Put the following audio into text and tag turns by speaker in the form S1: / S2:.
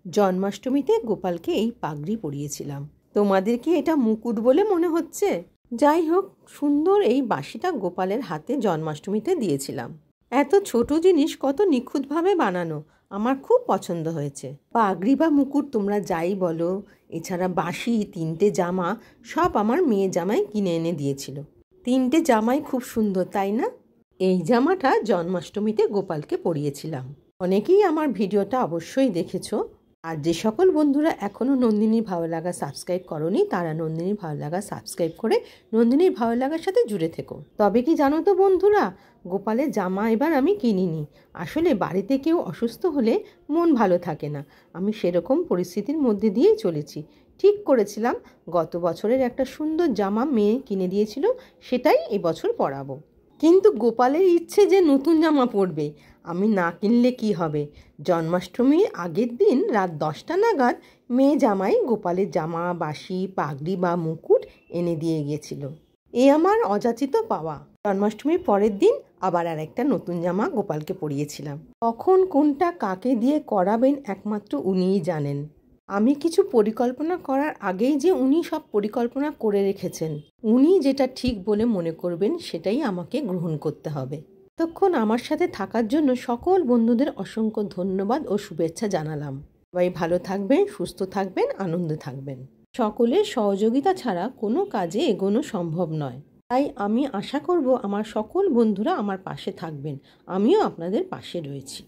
S1: জন্মাষ্টমীতে গোপালকে এই পাগড়ি পরিয়েছিলাম। তোমাদের কি এটা মুকুট বলে মনে হচ্ছে? যাই হোক, সুন্দর এই বাঁশিটা গোপালের হাতে জন্মাষ্টমীতে দিয়েছিলাম। এত ছোট জিনিস কত নিখুঁতভাবে বানানো, আমার খুব পছন্দ হয়েছে। পাগড়ি বা মুকুট তোমরা যাই বলো, এছাড়া বাঁশি, 3টে জামা সব আমার মেয়ে জামাই কিনে এনে দিয়েছিল। 3টে জামাই খুব সুন্দর, তাই না? এই জামাটা জন্মাষ্টমীতে গোপালকে পরিয়েছিলাম। অনেকেই আমার ভিডিওটা অবশ্যই দেখেছো। আর যে সকল বন্ধুরা এখনও নন্দিনীর ভালো লাগা সাবস্ক্রাইব করনি, তারা নন্দিনীর ভালো লাগা সাবস্ক্রাইব করে নন্দিনীর ভালো লাগার সাথে জুড়ে থেকো। তবে কি জানো তো বন্ধুরা, গোপালের জামা এবার আমি কিনিনি। আসলে বাড়িতে কেউ অসুস্থ হলে মন ভালো থাকে না, আমি সেরকম পরিস্থিতির মধ্যে দিয়েই চলেছি। ঠিক করেছিলাম গত বছরের একটা সুন্দর জামা মেয়ে কিনে দিয়েছিল, সেটাই এবছর পরাবো। কিন্তু গোপালের ইচ্ছে যে নতুন জামা পরবে, আমি না কিনলে কি হবে? জন্মাষ্টমীর আগের দিন রাত 10টা নাগাদ মেয়ে জামাই গোপালের জামা, বাঁশি, পাগড়ি বা মুকুট এনে দিয়ে গিয়েছিল। এ আমার অযাচিত পাওয়া। জন্মাষ্টমীর পরের দিন আবার আর একটা নতুন জামা গোপালকে পরিয়েছিলাম। কখন কোনটা কাকে দিয়ে করাবেন একমাত্র উনিই জানেন। আমি কিছু পরিকল্পনা করার আগেই যে উনি সব পরিকল্পনা করে রেখেছেন। উনি যেটা ঠিক বলে মনে করবেন সেটাই আমাকে গ্রহণ করতে হবে। ততক্ষণ আমার সাথে থাকার জন্য সকল বন্ধুদের অসংখ্য ধন্যবাদ ও শুভেচ্ছা জানালাম। সবাই ভালো থাকবেন, সুস্থ থাকবেন, আনন্দে থাকবেন। সকলের সহযোগিতা ছাড়া কোনো কাজে এগোনো সম্ভব নয়। তাই আমি আশা করব আমার সকল বন্ধুরা আমার পাশে থাকবেন। আমিও আপনাদের পাশে রয়েছি।